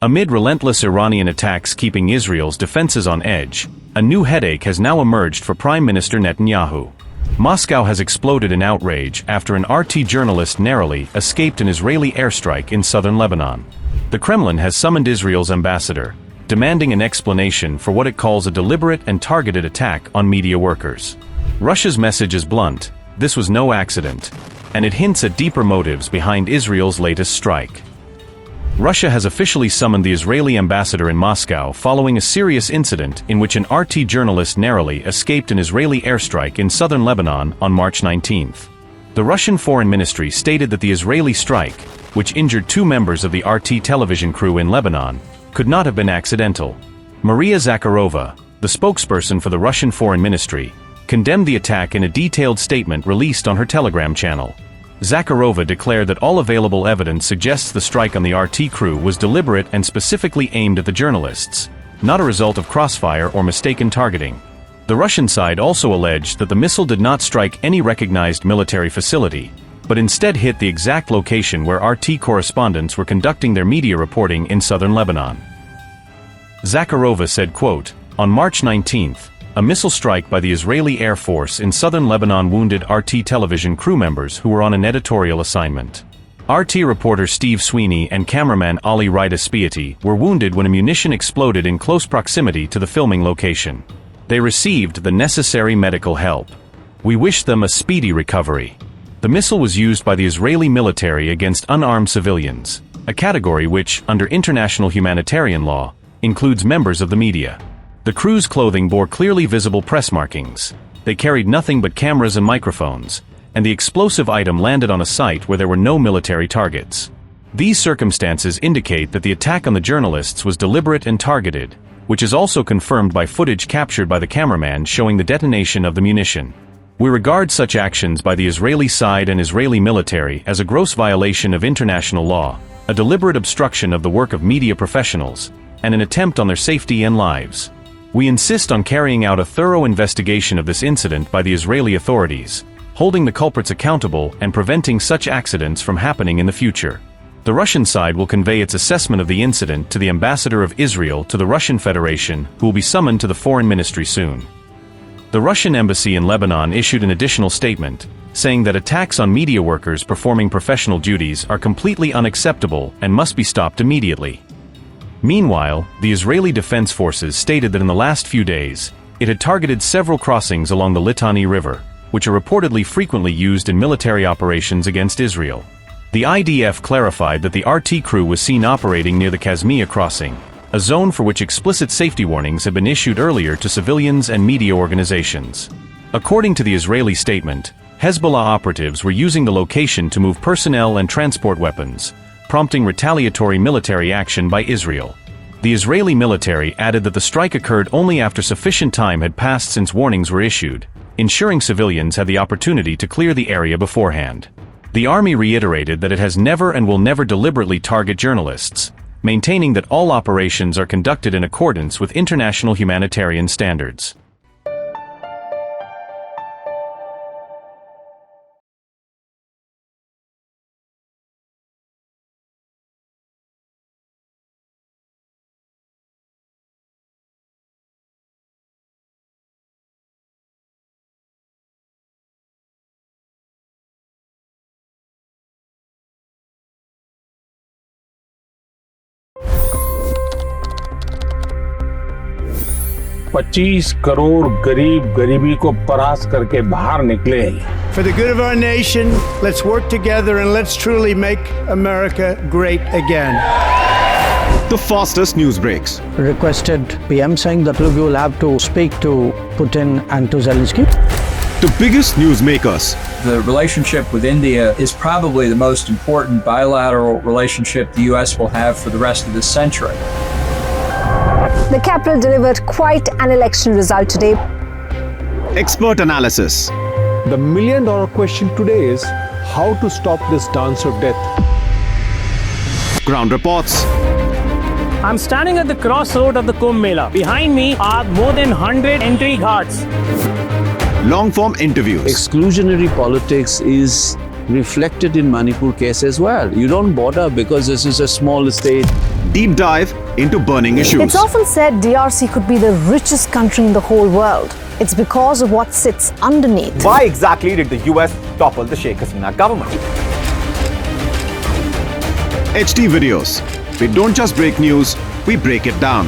Amid relentless Iranian attacks keeping Israel's defenses on edge, a new headache has now emerged for Prime Minister Netanyahu. Moscow has exploded in outrage after an RT journalist narrowly escaped an Israeli airstrike in southern Lebanon. The Kremlin has summoned Israel's ambassador, demanding an explanation for what it calls a deliberate and targeted attack on media workers. Russia's message is blunt: this was no accident, and it hints at deeper motives behind Israel's latest strike. Russia has officially summoned the Israeli ambassador in Moscow following a serious incident in which an RT journalist narrowly escaped an Israeli airstrike in southern Lebanon on March 19. The Russian Foreign Ministry stated that the Israeli strike, which injured 2 members of the RT television crew in Lebanon, could not have been accidental. Maria Zakharova, the spokesperson for the Russian Foreign Ministry, condemned the attack in a detailed statement released on her Telegram channel. Zakharova declared that all available evidence suggests the strike on the RT crew was deliberate and specifically aimed at the journalists, not a result of crossfire or mistaken targeting. The Russian side also alleged that the missile did not strike any recognized military facility, but instead hit the exact location where RT correspondents were conducting their media reporting in southern Lebanon. Zakharova said, quote, "On March 19th, a missile strike by the Israeli Air Force in southern Lebanon wounded RT television crew members who were on an editorial assignment. RT reporter Steve Sweeney and cameraman Ali Rida-Spiati were wounded when a munition exploded in close proximity to the filming location. They received the necessary medical help. We wish them a speedy recovery." The missile was used by the Israeli military against unarmed civilians, a category which, under international humanitarian law, includes members of the media. The crew's clothing bore clearly visible press markings. They carried nothing but cameras and microphones, and the explosive item landed on a site where there were no military targets. These circumstances indicate that the attack on the journalists was deliberate and targeted, which is also confirmed by footage captured by the cameraman showing the detonation of the munition. We regard such actions by the Israeli side and Israeli military as a gross violation of international law, a deliberate obstruction of the work of media professionals, and an attempt on their safety and lives. We insist on carrying out a thorough investigation of this incident by the Israeli authorities, holding the culprits accountable and preventing such accidents from happening in the future. The Russian side will convey its assessment of the incident to the ambassador of Israel to the Russian Federation, who will be summoned to the Foreign Ministry soon. The Russian embassy in Lebanon issued an additional statement, saying that attacks on media workers performing professional duties are completely unacceptable and must be stopped immediately. Meanwhile, the Israeli Defense Forces stated that in the last few days, it had targeted several crossings along the Litani River, which are reportedly frequently used in military operations against Israel. The IDF clarified that the RT crew was seen operating near the Kazmia crossing, a zone for which explicit safety warnings had been issued earlier to civilians and media organizations. According to the Israeli statement, Hezbollah operatives were using the location to move personnel and transport weapons, prompting retaliatory military action by Israel. The Israeli military added that the strike occurred only after sufficient time had passed since warnings were issued, ensuring civilians had the opportunity to clear the area beforehand. The army reiterated that it has never and will never deliberately target journalists, maintaining that all operations are conducted in accordance with international humanitarian standards. $25 crore गरीब गरीबी को परास्त करके बाहर निकले। For the good of our nation, let's work together and let's truly make America great again. The fastest news breaks. Requested PM saying that we will have to speak to Putin and to Zelensky. The biggest news makers. The relationship with India is probably the most important bilateral relationship the U.S. will have for the rest of this century. The capital delivered quite an election result today. Expert analysis. The million-dollar question today is how to stop this dance of death. Ground reports. I'm standing at the crossroad of the Kumbh Mela. Behind me are more than 100 entry guards. Long-form interviews. Exclusionary politics is reflected in Manipur case as well. You don't bother because this is a small state. deep dive into burning issues. It's often said DRC could be the richest country in the whole world. It's because of what sits underneath. Why exactly did the US topple the Sheikh Hasina government? HT videos. We don't just break news, we break it down.